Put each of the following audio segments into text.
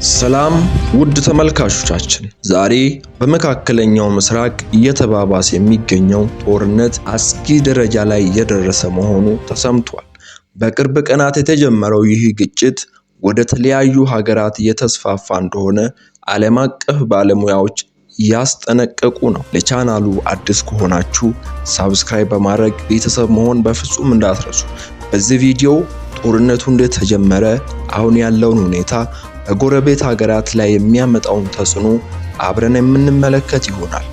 ሰላም ውድ ተመልካቾቻችን፣ ዛሬ በመካከለኛው ምስራቅ እየተባባሰ የሚገኘው ጦርነት አስጊ ደረጃ ላይ እየደረሰ መሆኑ ተሰምቷል። በቅርብ ቀናት የተጀመረው ይህ ግጭት ወደ ተለያዩ ሀገራት እየተስፋፋ እንደሆነ ዓለም አቀፍ ባለሙያዎች እያስጠነቀቁ ነው። ለቻናሉ አዲስ ከሆናችሁ ሰብስክራይብ በማድረግ ቤተሰብ መሆን በፍጹም እንዳትረሱ። በዚህ ቪዲዮ ጦርነቱ እንዴት ተጀመረ፣ አሁን ያለውን ሁኔታ፣ በጎረቤት ሀገራት ላይ የሚያመጣውን ተጽዕኖ አብረን የምንመለከት ይሆናል።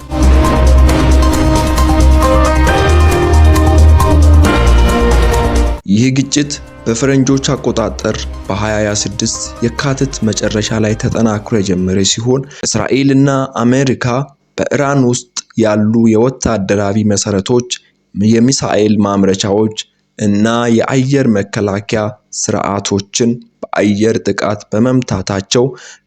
ይህ ግጭት በፈረንጆች አቆጣጠር በ2026 የካቲት መጨረሻ ላይ ተጠናክሮ የጀመረ ሲሆን እስራኤልና አሜሪካ በኢራን ውስጥ ያሉ የወታደራዊ መሰረቶች፣ የሚሳኤል ማምረቻዎች እና የአየር መከላከያ ስርዓቶችን በአየር ጥቃት በመምታታቸው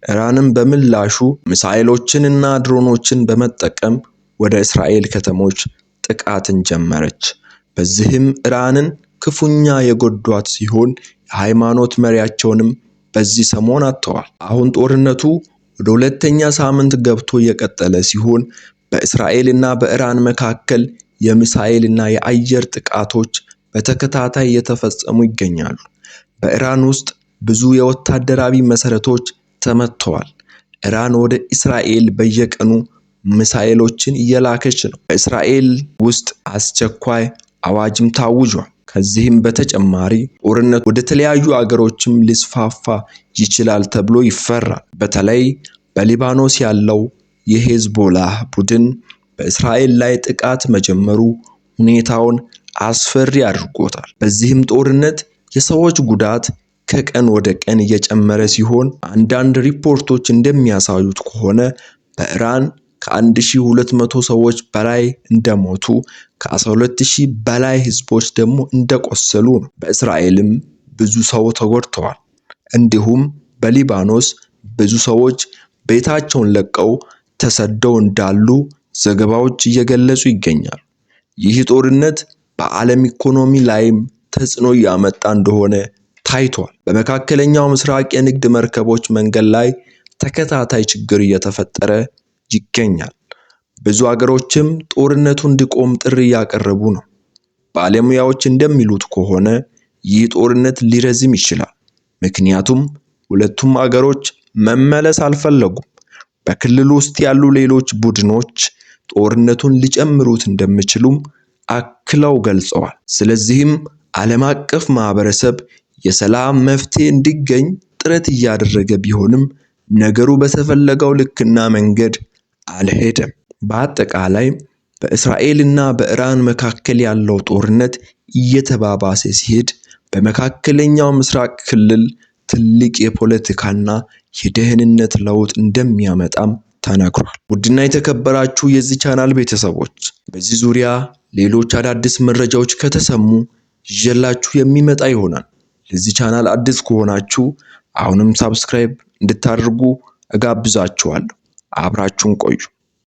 ኢራንም በምላሹ ሚሳኤሎችንና ድሮኖችን በመጠቀም ወደ እስራኤል ከተሞች ጥቃትን ጀመረች። በዚህም ኢራንን ክፉኛ የጎዷት ሲሆን የሃይማኖት መሪያቸውንም በዚህ ሰሞን አጥተዋል። አሁን ጦርነቱ ወደ ሁለተኛ ሳምንት ገብቶ የቀጠለ ሲሆን በእስራኤልና በኢራን መካከል የሚሳኤልና የአየር ጥቃቶች በተከታታይ እየተፈጸሙ ይገኛሉ። በኢራን ውስጥ ብዙ የወታደራዊ መሰረቶች ተመተዋል። ኢራን ወደ እስራኤል በየቀኑ ሚሳኤሎችን እየላከች ነው። በእስራኤል ውስጥ አስቸኳይ አዋጅም ታውጇል። ከዚህም በተጨማሪ ጦርነቱ ወደ ተለያዩ አገሮችም ሊስፋፋ ይችላል ተብሎ ይፈራል። በተለይ በሊባኖስ ያለው የሄዝቦላህ ቡድን በእስራኤል ላይ ጥቃት መጀመሩ ሁኔታውን አስፈሪ አድርጎታል። በዚህም ጦርነት የሰዎች ጉዳት ከቀን ወደ ቀን እየጨመረ ሲሆን አንዳንድ ሪፖርቶች እንደሚያሳዩት ከሆነ በኢራን ከ1200 ሰዎች በላይ እንደሞቱ፣ ከ12000 በላይ ህዝቦች ደግሞ እንደቆሰሉ ነው። በእስራኤልም ብዙ ሰው ተጎድተዋል። እንዲሁም በሊባኖስ ብዙ ሰዎች ቤታቸውን ለቀው ተሰደው እንዳሉ ዘገባዎች እየገለጹ ይገኛሉ። ይህ ጦርነት በዓለም ኢኮኖሚ ላይም ተጽዕኖ ያመጣ እንደሆነ ታይቷል። በመካከለኛው ምስራቅ የንግድ መርከቦች መንገድ ላይ ተከታታይ ችግር እየተፈጠረ ይገኛል። ብዙ አገሮችም ጦርነቱ እንዲቆም ጥሪ እያቀረቡ ነው። ባለሙያዎች እንደሚሉት ከሆነ ይህ ጦርነት ሊረዝም ይችላል፣ ምክንያቱም ሁለቱም አገሮች መመለስ አልፈለጉም። በክልሉ ውስጥ ያሉ ሌሎች ቡድኖች ጦርነቱን ሊጨምሩት እንደሚችሉም አክለው ገልጸዋል። ስለዚህም ዓለም አቀፍ ማህበረሰብ የሰላም መፍትሄ እንዲገኝ ጥረት እያደረገ ቢሆንም ነገሩ በተፈለገው ልክና መንገድ አልሄደም። በአጠቃላይ በእስራኤልና በኢራን መካከል ያለው ጦርነት እየተባባሰ ሲሄድ በመካከለኛው ምስራቅ ክልል ትልቅ የፖለቲካና የደህንነት ለውጥ እንደሚያመጣም ተነግሯል። ውድና የተከበራችሁ የዚህ ቻናል ቤተሰቦች፣ በዚህ ዙሪያ ሌሎች አዳዲስ መረጃዎች ከተሰሙ ይዤላችሁ የሚመጣ ይሆናል። ለዚህ ቻናል አዲስ ከሆናችሁ አሁንም ሰብስክራይብ እንድታደርጉ እጋብዛችኋለሁ። አብራችሁን ቆዩ።